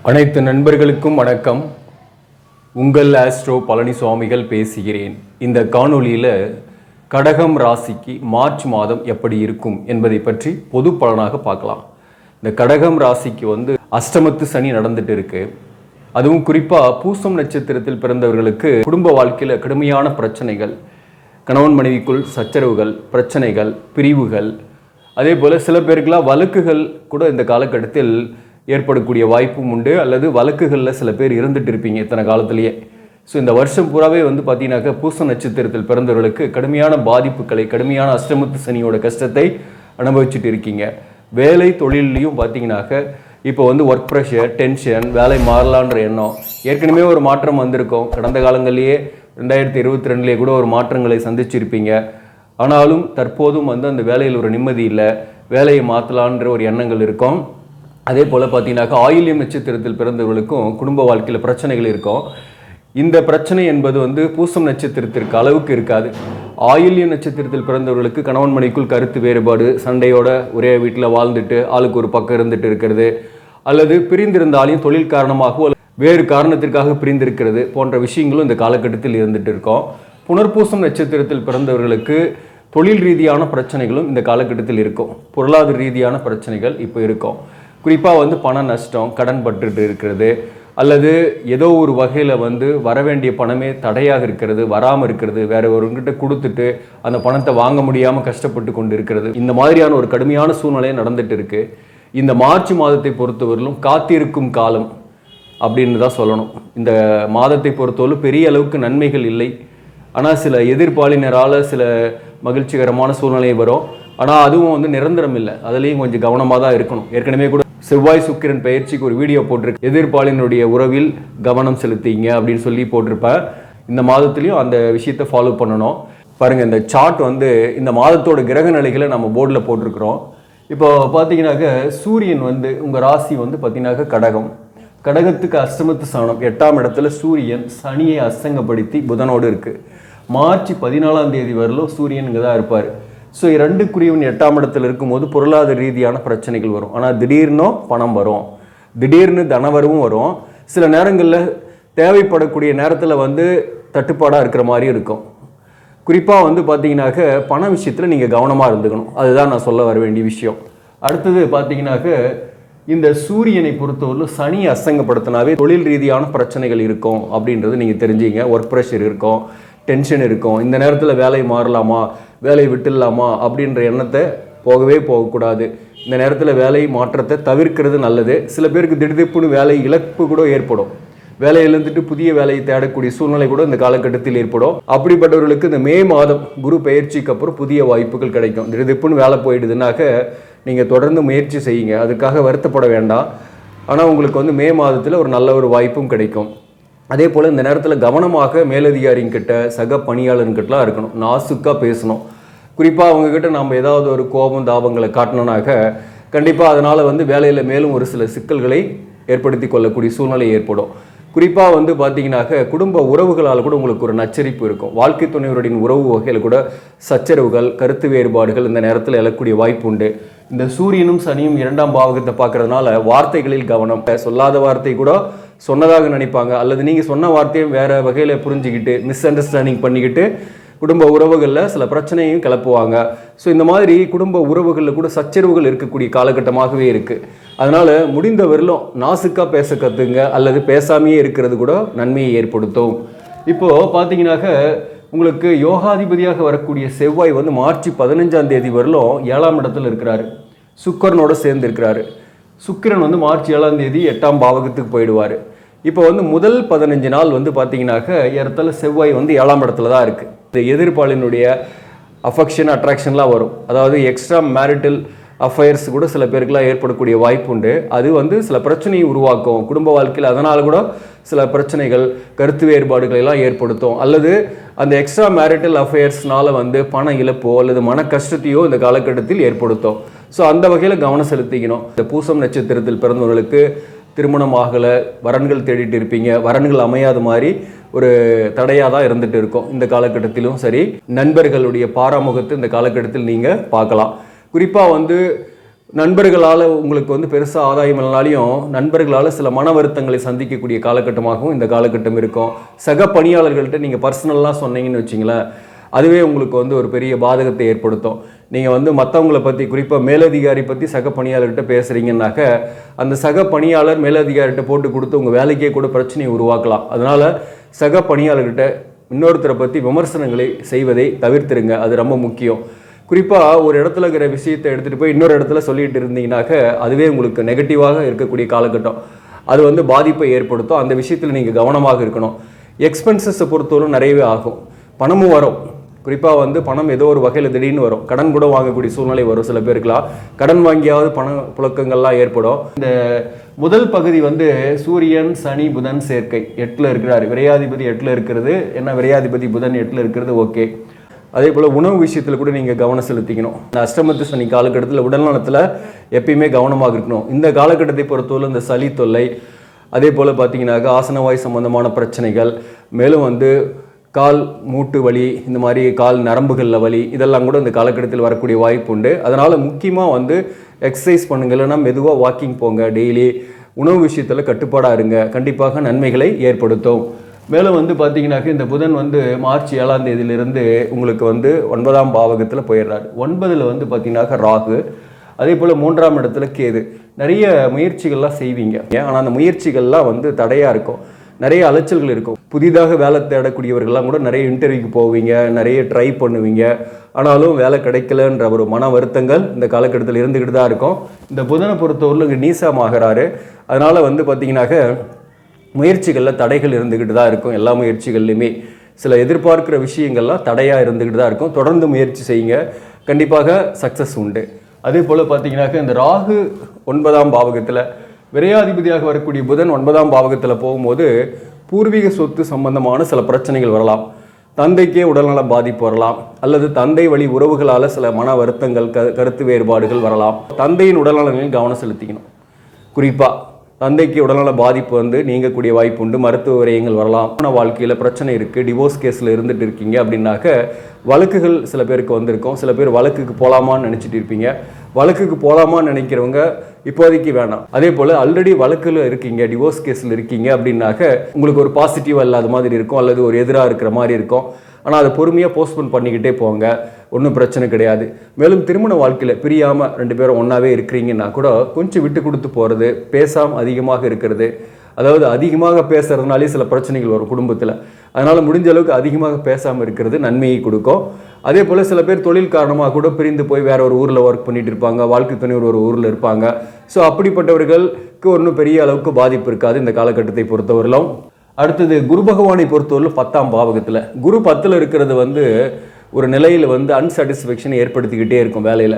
அனைத்து நண்பர்களுக்கும் வணக்கம். உங்கள் ஆஸ்ட்ரோ பழனிசுவாமிகள் பேசுகிறேன். இந்த காணொளியில் கடகம் ராசிக்கு மார்ச் மாதம் எப்படி இருக்கும் என்பதை பற்றி பொது பலனாக பார்க்கலாம். இந்த கடகம் ராசிக்கு அஷ்டமத்து சனி நடந்துட்டு இருக்கு. அதுவும் குறிப்பாக பூசம் நட்சத்திரத்தில் பிறந்தவர்களுக்கு குடும்ப வாழ்க்கையில் கடுமையான பிரச்சனைகள், கணவன் மனைவிக்குள் சச்சரவுகள், பிரச்சனைகள், பிரிவுகள், அதே போல் சில பேருக்கெல்லாம் வழக்குகள் கூட இந்த காலகட்டத்தில் ஏற்படக்கூடிய வாய்ப்பும் உண்டு. அல்லது வழக்குகளில் சில பேர் இருந்துட்டு இருப்பீங்க இத்தனை காலத்திலேயே. ஸோ இந்த வருஷம் பூராவே பார்த்தீங்கன்னாக்கா பூச நட்சத்திரத்தில் பிறந்தவர்களுக்கு கடுமையான பாதிப்புகளை, கடுமையான அஷ்டமத்து சனியோட கஷ்டத்தை அனுபவிச்சுட்டு இருக்கீங்க. வேலை தொழிலையும் பார்த்தீங்கன்னாக்க இப்போ ஒர்க் ப்ரெஷர், டென்ஷன், வேலை மாறலான்ற எண்ணம், ஏற்கனவே ஒரு மாற்றம் வந்திருக்கும். கடந்த காலங்களிலேயே 2022 கூட ஒரு மாற்றங்களை சந்திச்சிருப்பீங்க. ஆனாலும் தற்போதும் அந்த வேலையில் ஒரு நிம்மதி இல்லை, வேலையை மாற்றலான்ற ஒரு எண்ணங்கள் இருக்கும். அதே போல் பார்த்தீங்கன்னாக்கா ஆயில்யம் நட்சத்திரத்தில் பிறந்தவர்களுக்கும் குடும்ப வாழ்க்கையில் பிரச்சனைகள் இருக்கும். இந்த பிரச்சனை என்பது பூசம் நட்சத்திரத்திற்கு அளவுக்கு இருக்காது. ஆயில்யம் நட்சத்திரத்தில் பிறந்தவர்களுக்கு கணவன் மனைவிக்குள் கருத்து வேறுபாடு, சண்டையோட ஒரே வீட்டில் வாழ்ந்துட்டு ஆளுக்கு ஒரு பக்கம் இருந்துட்டு இருக்கிறது, அல்லது பிரிந்திருந்தாலையும் தொழில் காரணமாகவோ வேறு காரணத்திற்காக பிரிந்திருக்கிறது போன்ற விஷயங்களும் இந்த காலகட்டத்தில் இருந்துட்டு இருக்கோம். புனர்பூசம் நட்சத்திரத்தில் பிறந்தவர்களுக்கு தொழில் ரீதியான பிரச்சனைகளும் இந்த காலகட்டத்தில் இருக்கும். பொருளாதார ரீதியான பிரச்சனைகள் இப்போ இருக்கும். குறிப்பாக பண நஷ்டம், கடன் பட்டுட்டு இருக்கிறது, அல்லது ஏதோ ஒரு வகையில் வர வேண்டிய பணமே தடையாக இருக்கிறது, வராமல் இருக்கிறது, வேற ஒருங்கிட்ட கொடுத்துட்டு அந்த பணத்தை வாங்க முடியாமல் கஷ்டப்பட்டு கொண்டு இருக்கிறது. இந்த மாதிரியான ஒரு கடுமையான சூழ்நிலை நடந்துட்டு இருக்கு. இந்த மார்ச் மாதத்தை பொறுத்தவரையிலும் காத்திருக்கும் காலம் அப்படின்னு தான் சொல்லணும். இந்த மாதத்தை பொறுத்தவரை பெரிய அளவுக்கு நன்மைகள் இல்லை. ஆனால் சில எதிர்ப்பாளினரால் சில மகிழ்ச்சிகரமான சூழ்நிலை வரும். ஆனால் அதுவும் நிரந்தரம் இல்லை. அதுலேயும் கொஞ்சம் கவனமாக தான் இருக்கணும். ஏற்கனவே கூட செவ்வாய் சுக்கிரன் பயிற்சிக்கு ஒரு வீடியோ போட்டிருக்கு. எதிர்ப்பாளினுடைய உறவில் கவனம் செலுத்திங்க அப்படின்னு சொல்லி போட்டிருப்பேன். இந்த மாதத்துலேயும் அந்த விஷயத்தை ஃபாலோ பண்ணணும். பாருங்கள், இந்த சார்ட் இந்த மாதத்தோட கிரக நிலைகளை நம்ம போர்டில் போட்டிருக்கிறோம். இப்போ பார்த்தீங்கன்னாக்க சூரியன் உங்கள் ராசி பார்த்தீங்கன்னாக்க கடகம். கடகத்துக்கு அஷ்டமத்து ஸ்தானம் 8ஆம் இடத்துல சூரியன் சனியை அஸ்தங்கப்படுத்தி புதனோடு இருக்குது. மார்ச் 14 வரலும் சூரியன் இங்கே தான் இருப்பார். ஸோ 2 8ஆம் இடத்துல இருக்கும்போது பொருளாதார ரீதியான பிரச்சனைகள் வரும். ஆனால் திடீர்னு பணம் வரும், திடீர்னு தனவரவும் வரும். சில நேரங்களில் தேவைப்படக்கூடிய நேரத்தில் தட்டுப்பாடாக இருக்கிற மாதிரி இருக்கும். குறிப்பாக பார்த்தீங்கன்னாக்க பண விஷயத்தில் நீங்கள் கவனமாக இருந்துக்கணும். அதுதான் நான் சொல்ல வர வேண்டிய விஷயம். அடுத்தது பார்த்தீங்கன்னாக்க இந்த சூரியனை பொறுத்தவரை சனி அசங்கப்படுத்தினாவே தொழில் ரீதியான பிரச்சனைகள் இருக்கும் அப்படின்றது நீங்கள் தெரிஞ்சுங்க. ஒர்க் ப்ரெஷர் இருக்கும், டென்ஷன் இருக்கும். இந்த நேரத்தில் வேலை மாறலாமா, வேலையை விட்டுடலாமா அப்படின்ற எண்ணத்தை போகவே போகக்கூடாது. இந்த நேரத்தில் வேலை மாற்றத்தை தவிர்க்கிறது நல்லது. சில பேருக்கு திடீர்னு வேலை இழப்பு கூட ஏற்படும். வேலையை இழந்துட்டு புதிய வேலையை தேடக்கூடிய சூழ்நிலை கூட இந்த காலகட்டத்தில் ஏற்படும். அப்படிப்பட்டவர்களுக்கு இந்த மே மாதம் குரு பயிற்சிக்கு அப்புறம் புதிய வாய்ப்புகள் கிடைக்கும். திடீர்னு வேலை போயிடுதுனாக்க நீங்கள் தொடர்ந்து முயற்சி செய்யுங்க, அதுக்காக வருத்தப்பட வேண்டாம். ஆனால் உங்களுக்கு மே மாதத்தில் ஒரு நல்ல ஒரு வாய்ப்பும் கிடைக்கும். அதே போல் இந்த நேரத்தில் கவனமாக மேலதிகாரிங்கிட்ட, சக பணியாளர்கிட்டலாம் இருக்கணும், நாசுக்காக பேசணும். குறிப்பாக அவங்கக்கிட்ட நம்ம ஏதாவது ஒரு கோபம் தாபங்களை காட்டணுனாக்க கண்டிப்பாக அதனால் வேலையில் மேலும் ஒரு சில சிக்கல்களை ஏற்படுத்தி கொள்ளக்கூடிய சூழ்நிலை ஏற்படும். குறிப்பாக பார்த்தீங்கன்னாக்க குடும்ப உறவுகளால் கூட உங்களுக்கு ஒரு நச்சரிப்பு இருக்கும். வாழ்க்கை துணைவருடைய உறவு வகையில் கூட சச்சரவுகள், கருத்து வேறுபாடுகள் இந்த நேரத்தில் எழக்கூடிய வாய்ப்பு உண்டு. இந்த சூரியனும் சனியும் 2ஆம் பாவகத்தை பார்க்கறதுனால வார்த்தைகளில் கவனம். சொல்லாத வார்த்தை கூட சொன்னதாக நினைப்பாங்க, அல்லது நீங்கள் சொன்ன வார்த்தையும் வேறு வகையில் புரிஞ்சுக்கிட்டு மிஸ் அண்டர்ஸ்டாண்டிங் பண்ணிக்கிட்டு குடும்ப உறவுகளில் சில பிரச்சனையும் கிளப்புவாங்க. ஸோ இந்த மாதிரி குடும்ப உறவுகளில் கூட சச்சரவுகள் இருக்கக்கூடிய காலகட்டமாகவே இருக்குது. அதனால் முடிந்த வரலும் நாசுக்காக பேச கற்றுங்க, அல்லது பேசாமையே இருக்கிறது கூட நன்மையை ஏற்படுத்தும். இப்போது பார்த்தீங்கன்னாக்க உங்களுக்கு யோகாதிபதியாக வரக்கூடிய செவ்வாய் மார்ச் 15 வரலும் 7ஆம் இடத்துல இருக்கிறாரு, சுக்கிரனோட சேர்ந்து இருக்கிறாரு. சுக்கிரன் மார்ச் 7ஆம் 8ஆம் பாவகத்துக்கு போயிடுவார். இப்போ முதல் 15 நாள் பார்த்தீங்கன்னாக்க இடத்துல செவ்வாய் 7ஆம் இடத்துல தான் இருக்குது. இந்த எதிர்ப்பாளினுடைய அஃபெக்ஷன், அட்ராக்ஷன்லாம் வரும். அதாவது எக்ஸ்ட்ரா மேரிட்டல் அஃபேர்ஸ் கூட சில பேருக்குலாம் ஏற்படக்கூடிய வாய்ப்பு உண்டு. அது சில பிரச்சனையை உருவாக்கும் குடும்ப வாழ்க்கையில். அதனால் கூட சில பிரச்சனைகள், கருத்து வேறுபாடுகள் எல்லாம் ஏற்படுத்தும். அல்லது அந்த எக்ஸ்ட்ரா மேரிட்டல் அஃபேர்ஸ்னால பண இழப்போ அல்லது மன கஷ்டத்தையோ இந்த காலகட்டத்தில் ஏற்படுத்தும். ஸோ அந்த வகையில் கவனம் செலுத்திக்கணும். இந்த பூசம் நட்சத்திரத்தில் பிறந்தவர்களுக்கு திருமணம் ஆகலை, வரன்கள் தேடிட்டு இருப்பீங்க, வரன்கள் அமையாத மாதிரி ஒரு தடையாக தான் இருந்துட்டு இருக்கும். இந்த காலகட்டத்திலும் சரி, நண்பர்களுடைய பாராமுகத்தை இந்த காலகட்டத்தில் நீங்கள் பார்க்கலாம். குறிப்பாக நண்பர்களால் உங்களுக்கு வந்து பெருசாக ஆதாயம் இல்லைனாலையும் நண்பர்களால் சில மன வருத்தங்களை சந்திக்கக்கூடிய காலகட்டமாகவும் இந்த காலகட்டம் இருக்கும். சக பணியாளர்கள்ட்ட நீங்கள் பர்சனலாக சொன்னீங்கன்னு வச்சிங்களேன், அதுவே உங்களுக்கு வந்து ஒரு பெரிய பாதகத்தை ஏற்படுத்தும். நீங்கள் வந்து மற்றவங்களை பற்றி, குறிப்பாக மேலதிகாரி பற்றி சக பணியாளர்கிட்ட பேசுகிறீங்கன்னாக்க அந்த சக பணியாளர் மேலதிகாரிகிட்ட போட்டு கொடுத்து உங்கள் வேலைக்கே கூட பிரச்சனையை உருவாக்கலாம். அதனால் சக பணியாளர்கிட்ட இன்னொருத்தரை பற்றி விமர்சனங்களை செய்வதை தவிர்த்துருங்க. அது ரொம்ப முக்கியம். குறிப்பாக ஒரு இடத்துல இருக்கிற விஷயத்தை எடுத்துகிட்டு போய் இன்னொரு இடத்துல சொல்லிட்டு இருந்தீங்கன்னாக்க அதுவே உங்களுக்கு நெகட்டிவாக இருக்கக்கூடிய காலகட்டம். அது வந்து பாதிப்பை ஏற்படுத்தும். அந்த விஷயத்தில் நீங்கள் கவனமாக இருக்கணும். எக்ஸ்பென்சஸை பொறுத்தவரை நிறையவே ஆகும். பணமும் வரும். குறிப்பாக வந்து பணம் ஏதோ ஒரு வகையில் திடீர்னு வரும். கடன் கூட வாங்கக்கூடிய சூழ்நிலை வரும். சில பேருக்குலாம் கடன் வாங்கியாவது பண புழக்கங்கள்லாம் ஏற்படும். இந்த முதல் பகுதி வந்து சூரியன் சனி புதன் சேர்க்கை 8ல் இருக்கிறார். விரையாதிபதி 8ல் இருக்கிறது. என்ன விரையாதிபதி புதன் 8ல் இருக்கிறது ஓகே. அதே போல் உணவு விஷயத்தில் கூட நீங்கள் கவனம் செலுத்திக்கணும். இந்த அஷ்டமத்து சனி காலகட்டத்தில் உடல்நலத்தில் எப்பயுமே கவனமாக இருக்கணும். இந்த காலகட்டத்தை பொறுத்தவரை இந்த சளி தொல்லை, அதே போல் பார்த்தீங்கன்னாக்கா ஆசனவாய் சம்பந்தமான பிரச்சனைகள், மேலும் வந்து கால் மூட்டு வலி, இந்த மாதிரி கால் நரம்புகளில் வலி, இதெல்லாம் கூட இந்த காலகட்டத்தில் வரக்கூடிய வாய்ப்பு உண்டு. அதனால் முக்கியமாக வந்து எக்ஸசைஸ் பண்ணுங்க, இல்லைன்னா மெதுவாக வாக்கிங் போங்க. டெய்லி உணவு விஷயத்தில் கட்டுப்பாடாக இருங்க. கண்டிப்பாக நன்மைகளை ஏற்படுத்தும். மேலும் வந்து பார்த்தீங்கன்னாக்க இந்த புதன் வந்து மார்ச் 7ஆம் தேதியிலிருந்து உங்களுக்கு வந்து 9ஆம் பாவகத்தில் போயிடுறாரு. 9ல் வந்து பார்த்தீங்கன்னாக்க ராகு, அதே போல் 3ஆம் இடத்துல கேது. நிறைய முயற்சிகள்லாம் செய்வீங்க, ஆனால் அந்த முயற்சிகள்லாம் வந்து தடையாக இருக்கும். நிறைய அலைச்சல்கள் இருக்கும். புதிதாக வேலை தேடக்கூடியவர்கள்லாம் கூட நிறைய இன்டர்வியூக்கு போவீங்க, நிறைய ட்ரை பண்ணுவீங்க. ஆனாலும் வேலை கிடைக்கலன்ற ஒரு மன வருத்தங்கள் இந்த காலகட்டத்தில் இருந்துக்கிட்டு தான் இருக்கும். இந்த புதனை பொறுத்தவரையில் இங்கே நீசமாகிறாரு. அதனால் வந்து பார்த்தீங்கன்னாக்க முயற்சிகளில் தடைகள் இருந்துக்கிட்டு தான் இருக்கும். எல்லா முயற்சிகள்லையுமே சில எதிர்பார்க்குற விஷயங்கள்லாம் தடையாக இருந்துக்கிட்டு தான் இருக்கும். தொடர்ந்து முயற்சி செய்யுங்க, கண்டிப்பாக சக்ஸஸ் உண்டு. அதே போல் பார்த்தீங்கன்னாக்க இந்த ராகு 9ஆம் பாவகத்தில், விரையாதிபதியாக வரக்கூடிய புதன் 9ஆம் பாவகத்தில் போகும்போது பூர்வீக சொத்து சம்பந்தமான சில பிரச்சனைகள் வரலாம். தந்தைக்கே உடல்நல பாதிப்பு வரலாம், அல்லது தந்தை வழி உறவுகளால் சில மன வருத்தங்கள், கருத்து வேறுபாடுகள் வரலாம். தந்தையின் உடல்நலனில் கவனம் செலுத்திக்கணும். குறிப்பாக தந்தைக்கு உடல்நல பாதிப்பு வந்து நீங்கக்கூடிய வாய்ப்பு உண்டு. மருத்துவ விரயங்கள் வரலாம். வாழ்க்கையில் பிரச்சனை இருக்குது, டிவோர்ஸ் கேஸில் இருந்துட்டு இருக்கீங்க அப்படின்னாக்க வழக்குகள் சில பேருக்கு வந்திருக்கும். சில பேர் வழக்குக்கு போகலாமான்னு நினச்சிட்டு இருப்பீங்க. வழக்குக்கு போகலாமான்னு நினைக்கிறவங்க இப்போதைக்கு வேணாம். அதே போல் ஆல்ரெடி வழக்கில் இருக்கீங்க, டிவோர்ஸ் கேஸில் இருக்கீங்க அப்படின்னாக்க உங்களுக்கு ஒரு பாசிட்டிவாக இல்லாத மாதிரி இருக்கும், அல்லது ஒரு எதிராக இருக்கிற மாதிரி இருக்கும். ஆனால் அதை பொறுமையாக போஸ்ட்போன் பண்ணிக்கிட்டே போங்க, ஒன்றும் பிரச்சனை கிடையாது. மேலும் திருமண வாழ்க்கையில் பிரியாமல் 2 பேரும் ஒன்றாவே இருக்கிறீங்கன்னா கூட கொஞ்சம் விட்டு கொடுத்து போகிறது, பேசாமல் அதிகமாக இருக்கிறது, அதாவது அதிகமாக பேசுகிறதுனாலே சில பிரச்சனைகள் வரும் குடும்பத்தில். அதனால் முடிஞ்ச அளவுக்கு அதிகமாக பேசாமல் இருக்கிறது நன்மையை கொடுக்கும். அதே போல் சில பேர் தொழில் காரணமாக கூட பிரிந்து போய் வேற ஒரு ஊரில் ஒர்க் பண்ணிட்டு இருப்பாங்க, வாழ்க்கை துணைவர் ஒரு ஊரில் இருப்பாங்க. ஸோ அப்படிப்பட்டவர்களுக்கு ஒன்றும் பெரிய அளவுக்கு பாதிப்பு இருக்காது இந்த காலகட்டத்தை பொறுத்தவரையிலும். அடுத்தது குரு பகவானை பொறுத்தவரையில் 10ஆம் பாவகத்தில், குரு 10ல் இருக்கிறது வந்து ஒரு நிலையில் வந்து அன்சாட்டிஸ்ஃபேக்ஷன் ஏற்படுத்திக்கிட்டே இருக்கும் வேலையில்.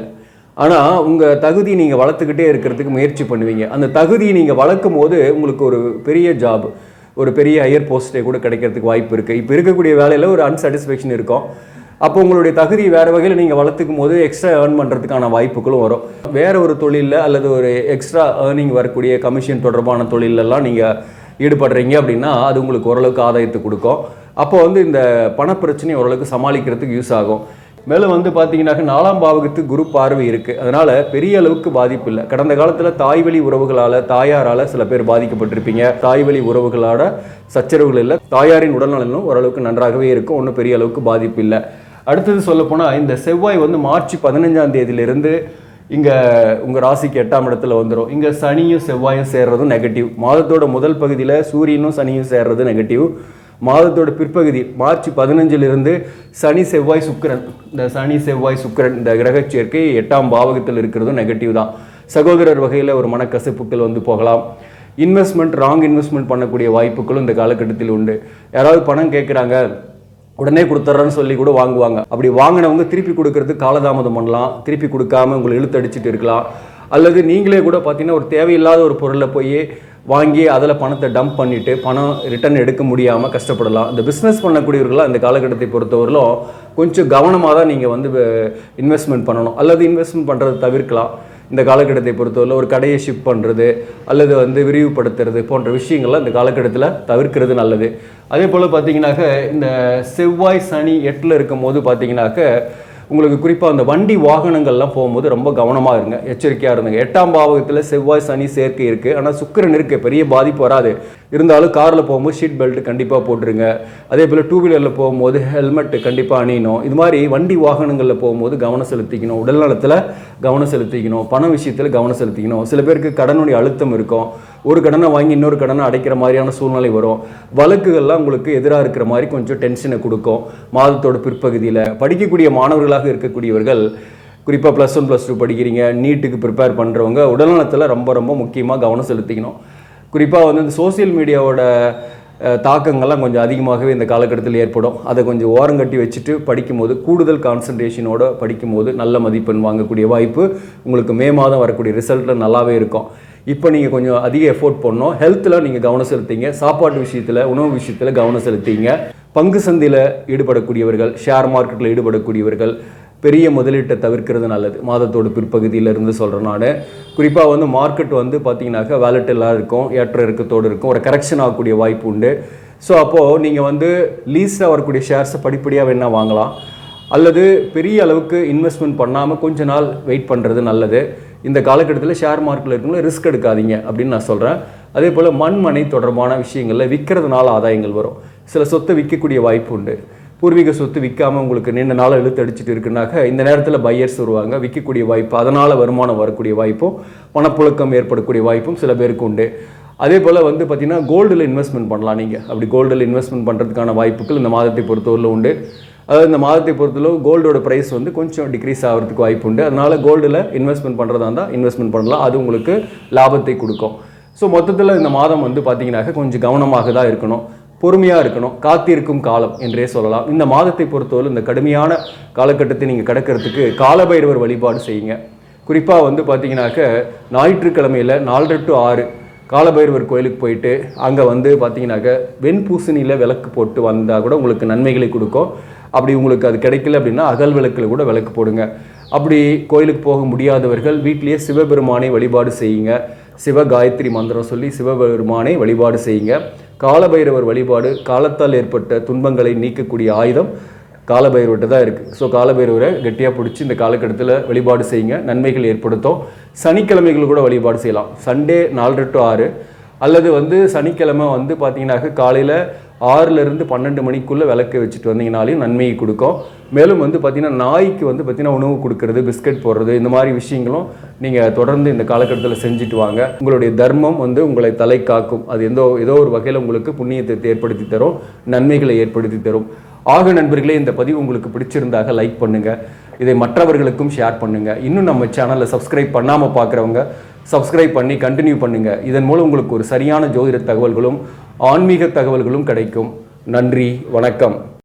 ஆனால் உங்கள் தகுதி நீங்கள் வளர்த்துக்கிட்டே இருக்கிறதுக்கு முயற்சி பண்ணுவீங்க. அந்த தகுதியை நீங்கள் வளர்க்கும் போது உங்களுக்கு ஒரு பெரிய ஜாப், ஒரு பெரிய ஹையர் போஸ்ட்டே கூட கிடைக்கிறதுக்கு வாய்ப்பு இருக்குது. இப்போ இருக்கக்கூடிய வேலையில் ஒரு அன்சாட்டிஸ்ஃபேக்ஷன் இருக்கும். அப்போ உங்களுடைய தகுதி வேறு வகையில் நீங்கள் வளர்த்துக்கும் போது எக்ஸ்ட்ரா ஏர்ன் பண்ணுறதுக்கான வாய்ப்புகளும் வரும். வேறு ஒரு தொழிலில் அல்லது ஒரு எக்ஸ்ட்ரா ஏர்னிங் வரக்கூடிய கமிஷன் தொடர்பான தொழிலெல்லாம் நீங்கள் ஈடுபடுறீங்க அப்படின்னா அது உங்களுக்கு ஓரளவுக்கு ஆதாயத்தை கொடுக்கும். அப்போ வந்து இந்த பணப்பிரச்சனையை ஓரளவுக்கு சமாளிக்கிறதுக்கு யூஸ் ஆகும். மேலும் வந்து பார்த்தீங்கன்னாக்க 4ஆம் பாவகத்துக்கு குரு பார்வை இருக்குது. அதனால் பெரிய அளவுக்கு பாதிப்பு இல்லை. கடந்த காலத்தில் தாய்வழி உறவுகளால், தாயாரால் சில பேர் பாதிக்கப்பட்டிருப்பீங்க. தாய்வழி உறவுகளோட சச்சரவுகள் இல்லை, தாயாரின் உடல்நலனும் ஓரளவுக்கு நன்றாகவே இருக்கும், ஒன்றும் பெரிய அளவுக்கு பாதிப்பு இல்லை. அடுத்தது சொல்லப்போனால் இந்த செவ்வாய் வந்து மார்ச் 15ஆம் தேதியிலிருந்து இங்கே உங்கள் ராசிக்கு 8ஆம் இடத்துல வந்துடும். இங்கே சனியும் செவ்வாயும் சேர்றதும் நெகட்டிவ். மாதத்தோட முதல் பகுதியில் சூரியனும் சனியும் சேர்றது நெகட்டிவ். மாதத்தோட பிற்பகுதி மார்ச் 15லிருந்து சனி செவ்வாய் சுக்கிரன், இந்த சனி செவ்வாய் சுக்கிரன் இந்த கிரக சேர்க்கை 8ஆம் பாவகத்தில் இருக்கிறதும் நெகட்டிவ் தான். சகோதரர் வகையில் ஒரு மனக்கசப்புகள் வந்து போகலாம். இன்வெஸ்ட்மெண்ட், ராங் இன்வெஸ்ட்மெண்ட் பண்ணக்கூடிய வாய்ப்புகளும் இந்த காலகட்டத்தில் உண்டு. யாராவது பணம் கேட்குறாங்க, உடனே கொடுத்துட்றேன்னு சொல்லி கூட வாங்குவாங்க. அப்படி வாங்கினவங்க திருப்பி கொடுக்கறதுக்கு காலதாமதம் பண்ணலாம், திருப்பி கொடுக்காம உங்களை இழுத்தடிச்சிட்டு இருக்கலாம். அல்லது நீங்களே கூட பார்த்தீங்கன்னா ஒரு தேவையில்லாத ஒரு பொருளை போய் வாங்கி அதில் பணத்தை டம்ப் பண்ணிவிட்டு பணம் ரிட்டர்ன் எடுக்க முடியாமல் கஷ்டப்படலாம். இந்த பிஸ்னஸ் பண்ணக்கூடியவர்களாக இந்த காலகட்டத்தை பொறுத்தவரையிலும் கொஞ்சம் கவனமாக தான் நீங்கள் வந்து இன்வெஸ்ட்மெண்ட் பண்ணணும், அல்லது இன்வெஸ்ட்மெண்ட் பண்ணுறதை தவிர்க்கலாம். இந்த காலகட்டத்தை பொறுத்தவரை ஒரு கடையை ஷிஃப்ட் பண்ணுறது அல்லது வந்து விரிவுபடுத்துறது போன்ற விஷயங்கள்லாம் இந்த காலகட்டத்தில் தவிர்க்கிறது நல்லது. அதே போல் பார்த்தீங்கன்னாக்க இந்த செவ்வாய் சனி 8ல் இருக்கும் போது பார்த்தீங்கன்னாக்க உங்களுக்கு குறிப்பாக அந்த வண்டி வாகனங்கள்லாம் போகும்போது ரொம்ப கவனமாக இருங்க, எச்சரிக்கையாக இருந்துங்க. 8ஆம் பாவகத்தில் செவ்வாய் சனி சேர்க்கை இருக்குது, ஆனால் சுக்கிரன் இருக்கு, பெரிய பாதிப்பு வராது. இருந்தாலும் காரில் போகும்போது ஷீட் பெல்ட் கண்டிப்பாக போட்டுருங்க. அதே போல் 2 வீலரில் போகும்போது ஹெல்மெட் கண்டிப்பாக அணியணும். இது மாதிரி வண்டி வாகனங்களில் போகும்போது கவனம் செலுத்திக்கணும், உடல் நலத்தில் கவனம் செலுத்திக்கணும், பண விஷயத்தில் கவனம் செலுத்திக்கணும். சில பேருக்கு கடனுடைய அழுத்தம் இருக்கும், ஒரு கடனை வாங்கி இன்னொரு கடனை அடைக்கிற மாதிரியான சூழ்நிலை வரும். வழக்குகள்லாம் உங்களுக்கு எதிராக இருக்கிற மாதிரி கொஞ்சம் டென்ஷனை கொடுக்கும். மாதத்தோட பிற்பகுதியில் படிக்கக்கூடிய மாணவர்களாக இருக்கக்கூடியவர்கள், குறிப்பாக +1 +2 படிக்கிறீங்க, நீட்டுக்கு ப்ரிப்பேர் பண்ணுறவங்க உடல்நலத்தில் ரொம்ப ரொம்ப முக்கியமாக கவனம் செலுத்திக்கணும். குறிப்பாக வந்து இந்த சோசியல் மீடியாவோட தாக்கங்கள்லாம் கொஞ்சம் அதிகமாகவே இந்த காலகட்டத்தில் ஏற்படும். அதை கொஞ்சம் ஓரங்கட்டி வச்சுட்டு படிக்கும்போது, கூடுதல் கான்சன்ட்ரேஷனோட படிக்கும்போது நல்ல மதிப்பெண் வாங்கக்கூடிய வாய்ப்பு உங்களுக்கு மே மாதம் வரக்கூடிய ரிசல்ட்டில் நல்லாவே இருக்கும். இப்போ நீங்கள் கொஞ்சம் அதிக எஃபோர்ட் பண்ணணும். ஹெல்த்தில் நீங்கள் கவனம் செலுத்திங்க, சாப்பாட்டு விஷயத்தில், உணவு விஷயத்தில் கவனம் செலுத்திங்க. பங்கு சந்தையில் ஈடுபடக்கூடியவர்கள், ஷேர் மார்க்கெட்டில் ஈடுபடக்கூடியவர்கள் பெரிய முதலீட்டை தவிர்க்கிறது நல்லது. மாதத்தோட பிற்பகுதியிலிருந்து சொல்கிறேன் நான். குறிப்பாக வந்து மார்க்கெட் வந்து பார்த்தீங்கன்னாக்கா வேலட்டிலாக இருக்கும், ஏற்ற இறக்கத்தோடு இருக்கும், ஒரு கரெக்ஷன் ஆகக்கூடிய வாய்ப்பு உண்டு. ஸோ அப்போது நீங்கள் வந்து லீஸ்டாக வரக்கூடிய ஷேர்ஸை படிப்படியாக வேணால் வாங்கலாம், அல்லது பெரிய அளவுக்கு இன்வெஸ்ட்மெண்ட் பண்ணாமல் கொஞ்ச நாள் வெயிட் பண்ணுறது நல்லது. இந்த காலகட்டத்தில் ஷேர் மார்க்கெட்டில் இருக்கவங்கள ரிஸ்க் எடுக்காதீங்க அப்படின்னு நான் சொல்கிறேன். அதே போல் மண் தொடர்பான விஷயங்களில் விற்கிறதுனால ஆதாயங்கள் வரும். சில சொத்தை விற்கக்கூடிய வாய்ப்பு உண்டு. பூர்வீக சொத்து விற்காமல் உங்களுக்கு நீண்ட நாள் இழுத்து அடிச்சுட்டு இருக்குனாக்க இந்த நேரத்தில் பையர்ஸ் வருவாங்க, விற்கக்கூடிய வாய்ப்பு, அதனால் வருமானம் வரக்கூடிய வாய்ப்பும் பணப்புழக்கம் ஏற்படக்கூடிய வாய்ப்பும் சில பேருக்கு உண்டு. அதே போல் வந்து பார்த்திங்கன்னா கோல்டில் இன்வெஸ்ட்மெண்ட் பண்ணலாம். நீங்கள் அப்படி கோல்டில் இன்வெஸ்ட்மெண்ட் பண்ணுறதுக்கான வாய்ப்புகள் இந்த மாதத்தை பொறுத்தவரையில் உண்டு. அதாவது இந்த மாதத்தை பொறுத்தளவு கோல்டோட ப்ரைஸ் வந்து கொஞ்சம் டிக்ரீஸ் ஆகிறதுக்கு வாய்ப்பு உண்டு. அதனால் கோல்டில் இன்வெஸ்ட்மெண்ட் பண்ணுறதா இருந்தால் இன்வெஸ்ட்மெண்ட் பண்ணலாம், அது உங்களுக்கு லாபத்தை கொடுக்கும். ஸோ மொத்தத்தில் இந்த மாதம் வந்து பார்த்திங்கனாக்க கொஞ்சம் கவனமாக தான் இருக்கணும், பொறுமையாக இருக்கணும், காத்திருக்கும் காலம் என்றே சொல்லலாம். இந்த மாதத்தை பொறுத்தவரை இந்த கடுமையான காலகட்டத்தை நீங்கள் கடக்கிறதுக்கு காலபைரவர் வழிபாடு செய்யுங்க. குறிப்பாக வந்து பார்த்தீங்கன்னாக்க ஞாயிற்றுக்கிழமையில் 4 to 6 காலபைரவர் கோயிலுக்கு போயிட்டு அங்கே வந்து பார்த்தீங்கன்னாக்க வெண்பூசணியில் விளக்கு போட்டு வந்தால் கூட உங்களுக்கு நன்மைகளை கொடுக்கும். அப்படி உங்களுக்கு அது கிடைக்கல அப்படின்னா அகல் விளக்கில் கூட விளக்கு போடுங்க. அப்படி கோயிலுக்கு போக முடியாதவர்கள் வீட்டிலேயே சிவபெருமானை வழிபாடு செய்யுங்க. சிவ காயத்ரி மந்திரம் சொல்லி சிவபெருமானை வழிபாடு செய்யுங்க. காலபைரவர் வழிபாடு காலத்தால் ஏற்பட்ட துன்பங்களை நீக்கக்கூடிய ஆயுதம் காலபைரவர்கிட்ட தான் இருக்குது. ஸோ காலபைரவரை கெட்டியாக பிடிச்சி இந்த காலகட்டத்தில் வழிபாடு செய்யுங்க, நன்மைகள் ஏற்படுத்தும். சனிக்கிழமைகள் கூட வழிபாடு செய்யலாம். சண்டே 4 to 6 அல்லது வந்து சனிக்கிழமை வந்து பார்த்தீங்கன்னாக்க காலையில் 6லேருந்து 12 மணிக்குள்ளே விளக்கு வச்சுட்டு வந்தீங்கனாலையும் நன்மையை கொடுக்கும். மேலும் வந்து பார்த்திங்கன்னா நாய்க்கு வந்து பார்த்திங்கன்னா உணவு கொடுக்கறது, பிஸ்கட் போடுறது, இந்த மாதிரி விஷயங்களும் நீங்கள் தொடர்ந்து இந்த காலகட்டத்தில் செஞ்சுட்டு வாங்க. உங்களுடைய தர்மம் வந்து உங்களை தலை காக்கும். அது ஏதோ ஒரு வகையில் உங்களுக்கு புண்ணியத்தை ஏற்படுத்தி தரும், நன்மைகளை ஏற்படுத்தி தரும். ஆக நண்பர்களே, இந்த பதிவு உங்களுக்கு பிடிச்சிருந்தாக லைக் பண்ணுங்கள், இதை மற்றவர்களுக்கும் ஷேர் பண்ணுங்கள். இன்னும் நம்ம சேனலை சப்ஸ்கிரைப் பண்ணாமல் பார்க்குறவங்க சப்ஸ்கிரைப் பண்ணி கண்டினியூ பண்ணுங்கள். இதன் மூலம் உங்களுக்கு ஒரு சரியான ஜோதிட தகவல்களும் ஆன்மீக தகவல்களும் கிடைக்கும். நன்றி, வணக்கம்.